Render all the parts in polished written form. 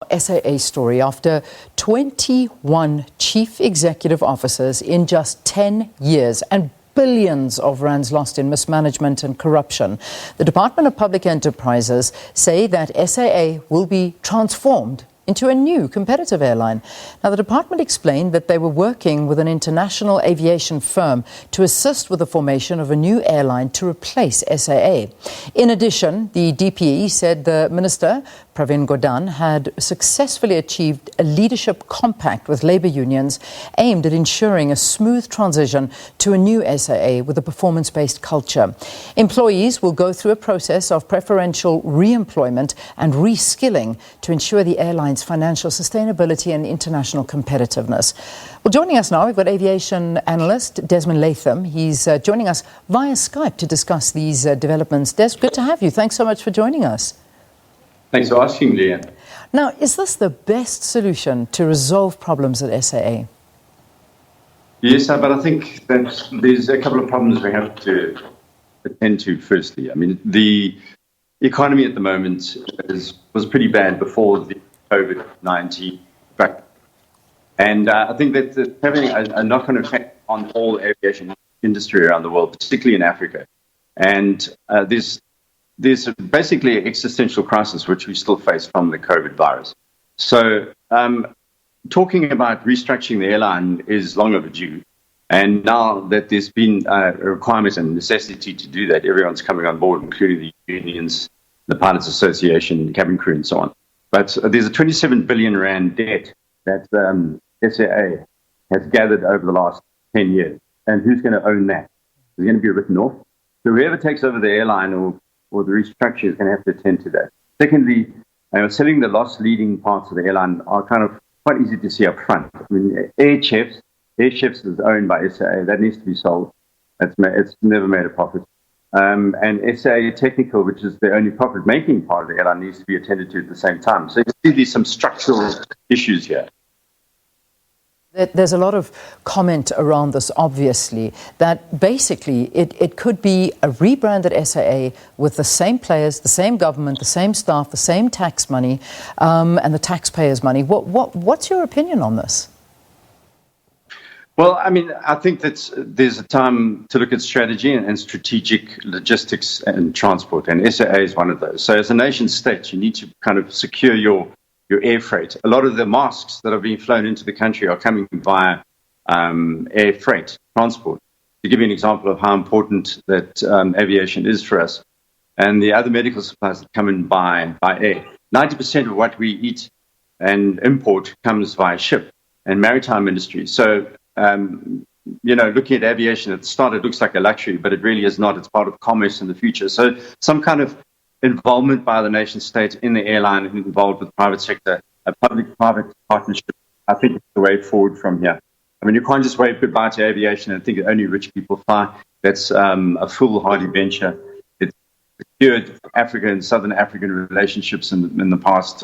SAA story after 21 chief executive officers in just 10 years and billions of rands lost in mismanagement and corruption. The Department of Public Enterprises say that SAA will be transformed into a new competitive airline. Now, the department explained that they were working with an international aviation firm to assist with the formation of a new airline to replace SAA. In addition, the DPE said the Minister Pravin Gordhan had successfully achieved a leadership compact with labour unions aimed at ensuring a smooth transition to a new SAA with a performance-based culture. Employees will go through a process of preferential re-employment and reskilling to ensure the airline's financial sustainability and international competitiveness. Well, joining us now, we've got aviation analyst Desmond Latham. He's joining us via Skype to discuss these developments. Des, good to have you. Thanks so much for joining us. Thanks for asking, Leanne. Now, is this the best solution to resolve problems at SAA? Yes, but I think that there's a couple of problems we have to attend to firstly. I mean, the economy at the moment was pretty bad before the COVID-19 factor. And I think that it's having a knock-on effect on all aviation industry around the world, particularly in Africa. And there's basically an existential crisis which we still face from the COVID virus. So talking about restructuring the airline is long overdue. And now that there's been a requirement and necessity to do that, everyone's coming on board, including the unions, the Pilots Association, the cabin crew, and so on. But there's a 27 billion rand debt that SAA has gathered over the last 10 years. And who's going to own that? Is it going to be written off? So whoever takes over the airline or the restructure is going to have to attend to that. Secondly, selling the loss-leading parts of the airline are kind of quite easy to see up front. I mean, Air Chefs is owned by SAA. That needs to be sold. It's never made a profit. And SAA Technical, which is the only profit-making part of the airline, needs to be attended to at the same time. So you see there's some structural issues here. There's a lot of comment around this, obviously, that basically it could be a rebranded SAA with the same players, the same government, the same staff, the same tax money, and the taxpayers' money. What's your opinion on this? Well, I mean, I think that there's a time to look at strategy and strategic logistics and transport, and SAA is one of those. So as a nation state, you need to kind of secure your air freight. A lot of the masks that are being flown into the country are coming via air freight transport. To give you an example of how important that aviation is for us, and the other medical supplies that come in by air. 90% of what we eat and import comes via ship and maritime industry. So, looking at aviation at the start, it looks like a luxury, but it really is not. It's part of commerce in the future. So some kind of involvement by the nation state in the airline and involved with the private sector, a public-private partnership, I think is the way forward from here. I mean, you can't just wave goodbye to aviation and think that only rich people fly. That's a foolhardy venture. It's secured Africa and Southern African relationships in the past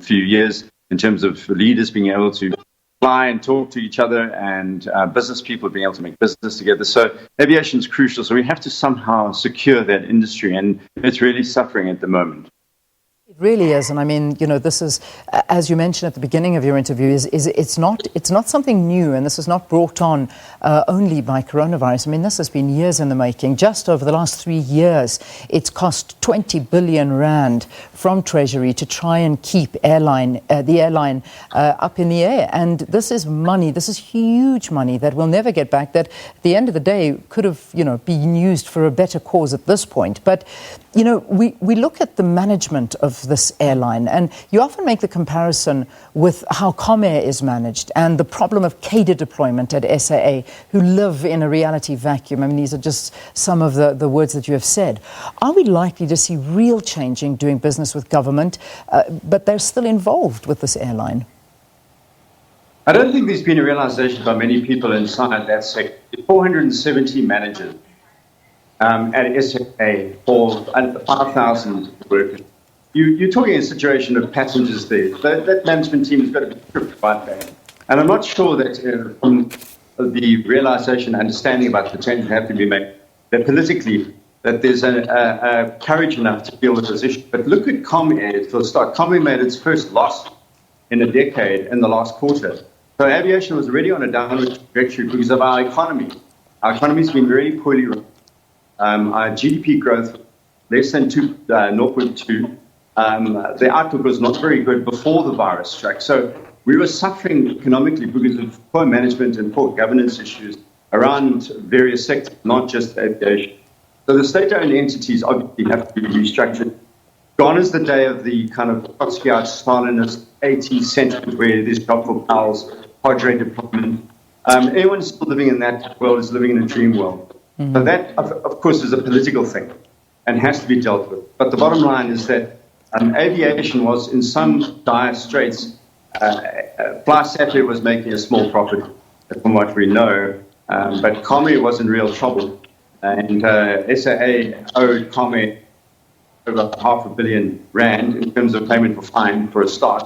few years in terms of leaders being able to fly and talk to each other and business people being able to make business together. So aviation is crucial. So we have to somehow secure that industry, and it's really suffering at the moment. It really is, and I mean, this is, as you mentioned at the beginning of your interview, it's not something new, and this is not brought on only by coronavirus. I mean, this has been years in the making. Just over the last 3 years, it's cost 20 billion rand from Treasury to try and keep the airline up in the air. And this is money. This is huge money that we'll never get back. That at the end of the day could have, been used for a better cause at this point. But we look at the management of this airline, and you often make the comparison with how Comair is managed and the problem of cadre deployment at SAA, who live in a reality vacuum. I mean, these are just some of the words that you have said. Are we likely to see real change in doing business with government, but they're still involved with this airline? I don't think there's been a realization by many people inside that sector. 470 managers at SAA for 5,000 workers. You're talking a situation of passengers there. That management team has got to be stripped by that. And I'm not sure that from the realization, understanding about the changes that have to be made, that politically, that there's a courage enough to deal with this issue. But look at Comair for a start. Comair made its first loss in a decade in the last quarter. So aviation was already on a downward trajectory because of our economy. Our economy's been very poorly run. Our GDP growth, less than 0.2. The outlook was not very good before the virus struck. So we were suffering economically because of poor management and poor governance issues around various sectors, not just aviation. So the state-owned entities obviously have to be restructured. Gone is the day of the kind of Trotskyite, Stalinist 80s sentiment where there's job for pals, cadre deployment. Anyone still living in that world is living in a dream world. Mm-hmm. So that, of course, is a political thing and has to be dealt with. But the bottom line is that aviation was in some dire straits. Fly Saturday was making a small profit, from what we know, but Comair was in real trouble. And SAA owed Comair over R500 million in terms of payment for fine for a start.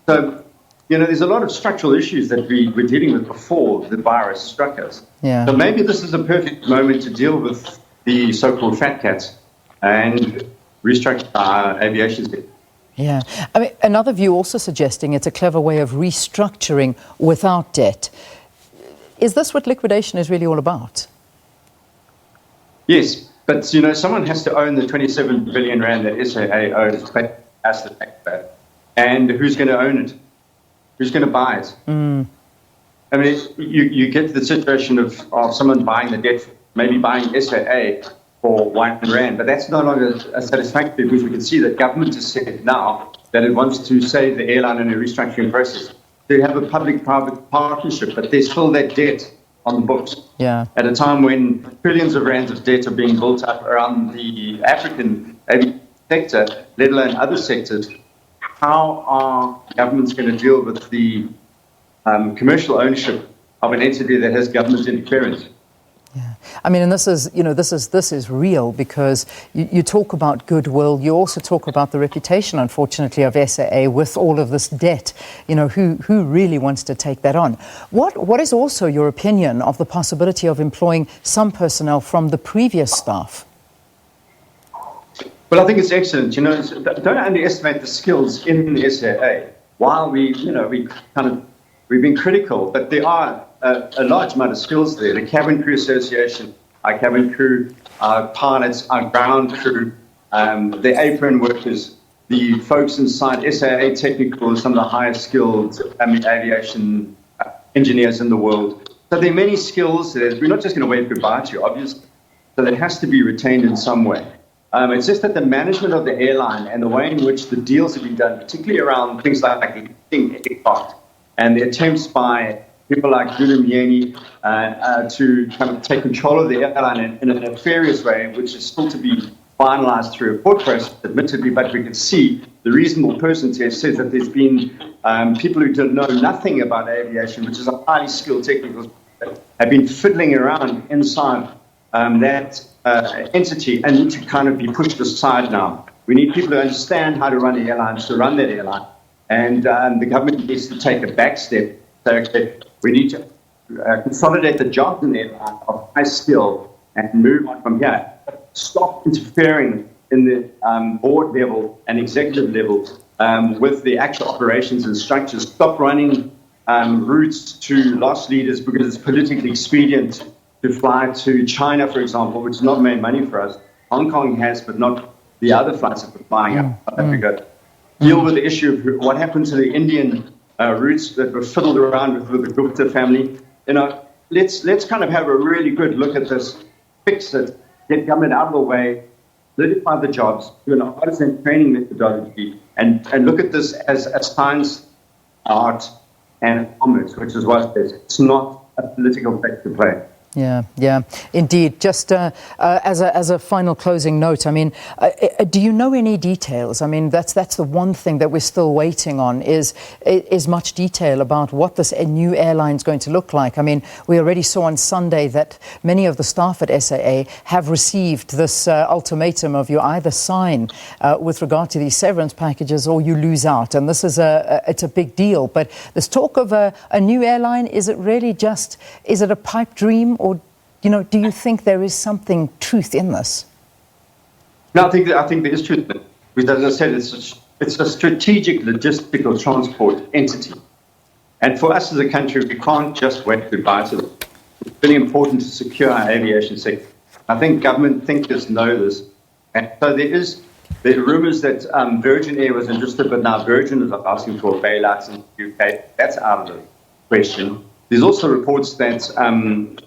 So, there's a lot of structural issues that we were dealing with before the virus struck us. Yeah. So maybe this is a perfect moment to deal with the so-called fat cats and restructure our aviation sector. Yeah. I mean, another view also suggesting it's a clever way of restructuring without debt. Is this what liquidation is really all about? Yes, but someone has to own the 27 billion rand that SAA owes as the taxpayer. And who's going to own it? Who's going to buy it? Mm. I mean, you get the situation of someone buying the debt, maybe buying SAA for 1 rand, but that's no longer satisfactory because we can see that government has said now that it wants to save the airline in a restructuring process. They have a public-private partnership, but there's still that debt on the books. Yeah. At a time when trillions of rands of debt are being built up around the African aviation sector, let alone other sectors, how are governments going to deal with the commercial ownership of an entity that has government interference? Yeah, I mean, and this is real because you talk about goodwill. You also talk about the reputation, unfortunately, of SAA with all of this debt. Who really wants to take that on? What is also your opinion of the possibility of employing some personnel from the previous staff? Well, I think it's excellent. Don't underestimate the skills in the SAA. While we've been critical, but there are a large amount of skills there. The Cabin Crew Association, our cabin crew, our pilots, our ground crew, the apron workers, the folks inside SAA Technical, some of the highest skilled aviation engineers in the world. So there are many skills that we're not just going to wave goodbye to, obviously. So that has to be retained in some way. It's just that the management of the airline and the way in which the deals have been done, particularly around things like leasing aircraft and the attempts by people like Gulu Myeni to kind of take control of the airline in a nefarious way, which is still to be finalized through a court process, admittedly, but we can see the reasonable person test says that there's been people who don't know nothing about aviation, which is a highly skilled technical, have been fiddling around inside that entity and need to kind of be pushed aside now. We need people who understand how to run the airlines, to run that airline. And the government needs to take a back step. So, okay, we need to consolidate the jobs in the airline of high skill and move on from here. Stop interfering in the board level and executive level with the actual operations and structures. Stop running routes to loss leaders because it's politically expedient to fly to China, for example, which has not made money for us. Hong Kong has, but not the other flights that we're flying up South Africa. Deal with the issue of what happened to the Indian routes that were fiddled around with the Gupta family. Let's kind of have a really good look at this, fix it, get government out of the way, solidify the jobs, do an artisan training methodology, and look at this as science, art, and commerce, which is what it is. It's not a political thing to play. Yeah, indeed. Just as a final closing note, I mean, do you know any details? I mean, that's the one thing that we're still waiting on is much detail about what this new airline is going to look like. I mean, we already saw on Sunday that many of the staff at SAA have received this ultimatum of you either sign with regard to these severance packages or you lose out, and this is it's a big deal. But this talk of a new airline, is it a pipe dream? Or, do you think there is something truth in this? No, I think there is truth in it. Because as I said, it's it's a strategic logistical transport entity. And for us as a country, we can't just wait goodbye to them. It's really important to secure our aviation sector. I think government thinkers know this. And so there are rumours that Virgin Air was interested, but now Virgin is asking for a bailout in the UK. That's out of the question. There's also reports that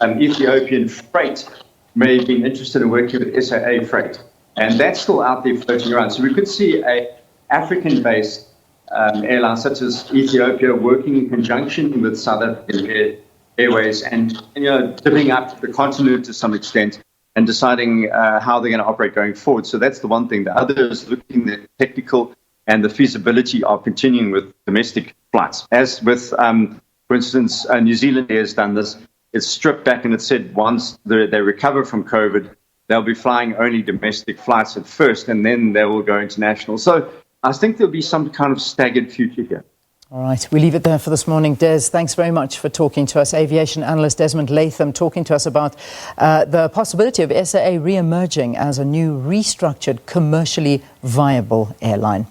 Ethiopian Freight may have been interested in working with SAA Freight. And that's still out there floating around. So we could see an African-based airline such as Ethiopia working in conjunction with South African Airways and dipping up the continent to some extent and deciding how they're going to operate going forward. So that's the one thing. The other is looking at technical and the feasibility of continuing with domestic flights. As with, for instance, New Zealand Air has done this. It's stripped back and it said once they recover from COVID, they'll be flying only domestic flights at first and then they will go international. So I think there'll be some kind of staggered future here. All right, we leave it there for this morning. Des, thanks very much for talking to us. Aviation analyst Desmond Latham talking to us about the possibility of SAA re-emerging as a new restructured, commercially viable airline.